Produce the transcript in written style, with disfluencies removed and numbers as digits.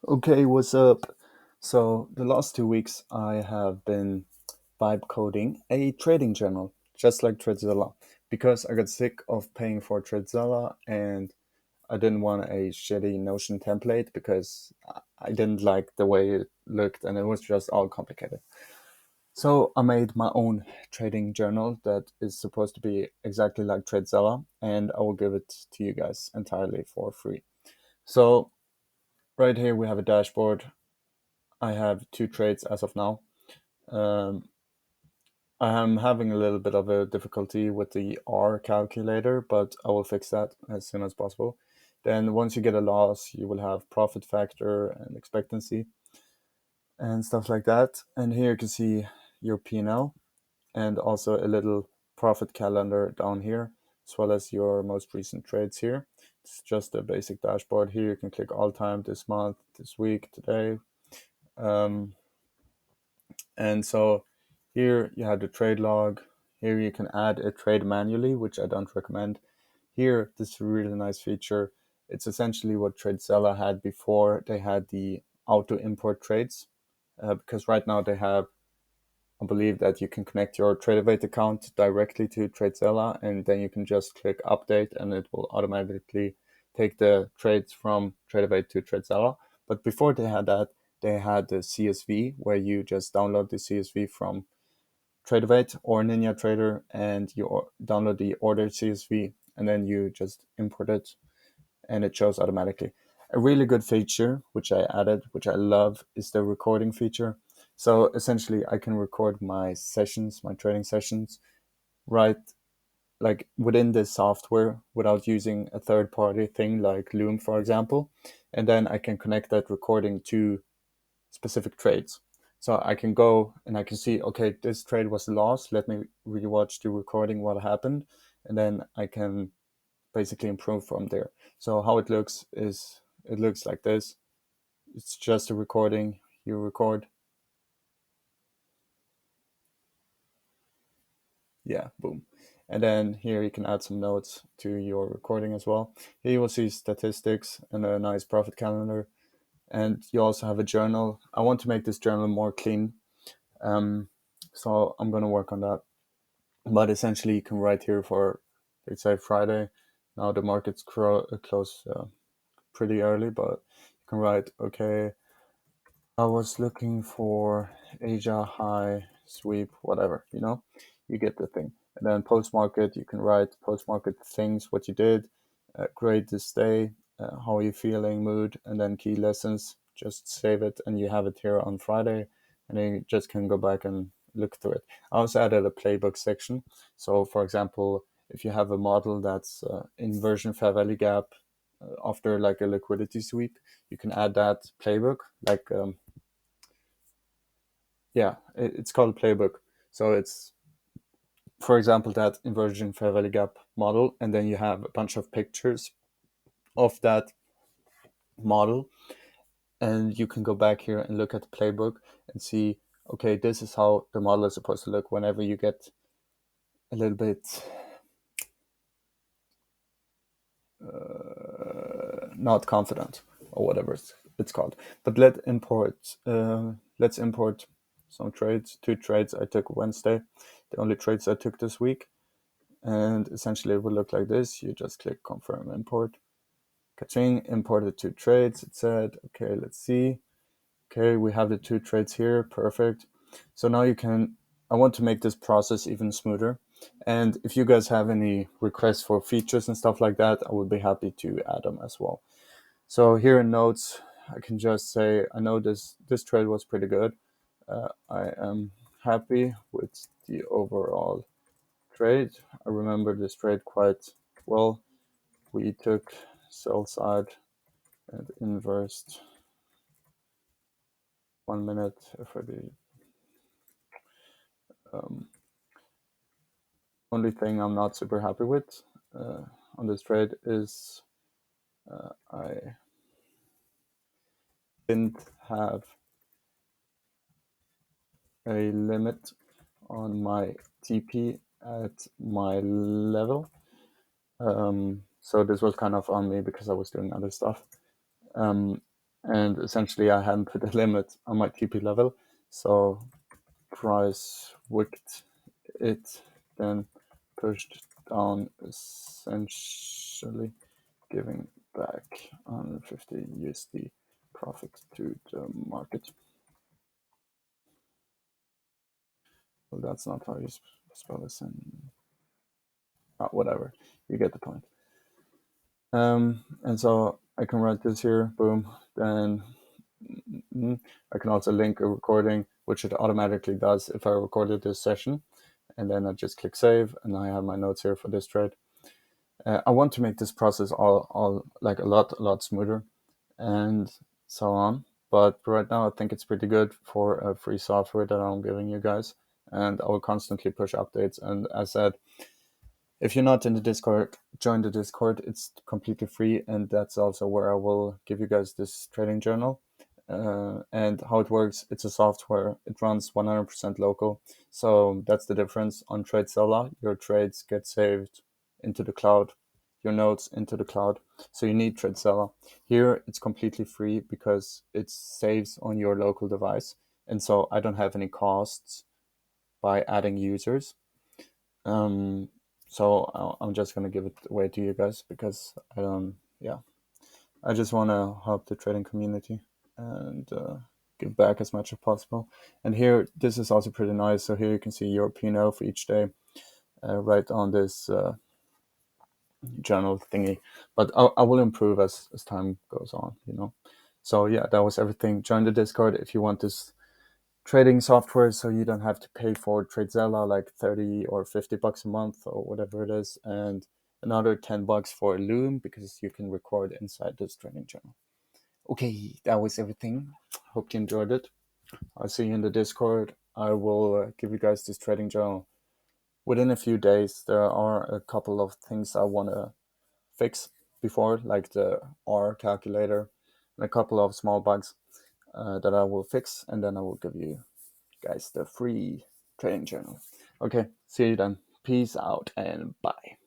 Okay, what's up? So, the last 2 weeks I have been vibe coding a trading journal, just like Tradezella, because I got sick of paying for Tradezella and I didn't want a shitty Notion template because I didn't like the way it looked and it was just all complicated. So, I made my own trading journal that is supposed to be exactly like Tradezella, and I will give it to you guys entirely for free. So, right here we have a dashboard. I have two trades as of now. Um, I am having a little bit of a difficulty with the R calculator, but I will fix that as soon as possible. Then once you get a loss, you will have profit factor and expectancy and stuff like that. And here you can see your P&L and also a little profit calendar down here, as well as your most recent trades here. It's just a basic dashboard. Here you can click all time, this month, this week, today. Um, And so here you have the trade log. Here you can add a trade manually, which I don't recommend. Here, this is a really nice feature. It's essentially what Tradezella had before they had the auto import trades. Because right now they have, I believe that you can connect your Tradevate account directly to Tradezella, and then you can just click update and it will automatically take the trades from Tradevate to Tradezella. But before they had that, they had the CSV where you just download the CSV from Tradevate or Ninja Trader and you download the order CSV and then you just import it and it shows automatically. A really good feature, which I added, which I love, is the recording feature. So essentially, I can record my sessions, my trading sessions, right, like within the software without using a third party thing like Loom, for example. And then I can connect that recording to specific trades. So I can go and I can see, okay, this trade was lost. Let me rewatch the recording, what happened. And then I can basically improve from there. So how it looks is it looks like this. It's just a recording. You record. Yeah, boom. And then here you can add some notes to your recording as well. Here you will see statistics and a nice profit calendar. And you also have a journal. I want to make this journal more clean. Um, so I'm going to work on that. But essentially, you can write here for, let's say, Friday. Now the market's close pretty early, but you can write, okay, I was looking for Asia high sweep, whatever, you get the thing. And then post market, you can write post market things, what you did, grade this day, how are you feeling, mood, and then key lessons. Just save it and you have it here on Friday, and then you just can go back and look through it. I also added a playbook section. So, for example, if you have a model that's inversion fair value gap after like a liquidity sweep, you can add that playbook like yeah, it's called playbook. So it's, for example, that inversion fair value gap model, and then you have a bunch of pictures of that model, and you can go back here and look at the playbook and see, okay, this is how the model is supposed to look whenever you get a little bit not confident or whatever it's called. But let's import some trades. Two trades I took Wednesday, the only trades I took this week. And essentially it would look like this. You just click confirm import. Kaching, imported two trades. It said, okay, let's see. Okay, we have the two trades here. Perfect. So now I want to make this process even smoother. And if you guys have any requests for features and stuff like that, I would be happy to add them as well. So here in notes, I can just say, I know this trade was pretty good. I am happy with the overall trade. I remember this trade quite well. We took sell side and inversed 1 minute FIB. Only thing I'm not super happy with on this trade is I didn't have a limit on my TP at my level. So this was kind of on me because I was doing other stuff. Um, and essentially I hadn't put a limit on my TP level, so price wicked it, then pushed down, essentially giving back 150 USD profit to the market. Well, that's not how you spell this in. Whatever, you get the point. And so I can write this here, boom. Then I can also link a recording, which it automatically does if I recorded this session. And then I just click save, and I have my notes here for this trade. I want to make this process all like a lot smoother, and so on. But right now, I think it's pretty good for a free software that I'm giving you guys, and I will constantly push updates. And as I said, if you're not in the Discord, join the Discord. It's completely free, and that's also where I will give you guys this trading journal. And how it works, it's a software. It runs 100% local. So that's the difference. On Tradezella, your trades get saved into the cloud, your notes into the cloud. So you need Tradezella. Here, it's completely free because it saves on your local device. And so I don't have any costs by adding users. Um, so I'm just gonna give it away to you guys because I don't. Yeah, I just want to help the trading community and give back as much as possible. And here, this is also pretty nice. So here you can see your P&L for each day, right on this journal thingy. But I will improve as time goes on. So yeah, that was everything. Join the Discord if you want this trading software, so you don't have to pay for Tradezella like 30 or 50 bucks a month or whatever it is, and another 10 bucks for Loom because you can record inside this trading channel. Okay, that was everything. Hope you enjoyed it. I'll see you in the Discord. I will give you guys this trading journal within a few days. There are a couple of things I want to fix before, like the R calculator and a couple of small bugs that I will fix, and then I will give you guys the free trading journal. Okay, see you then. Peace out and bye.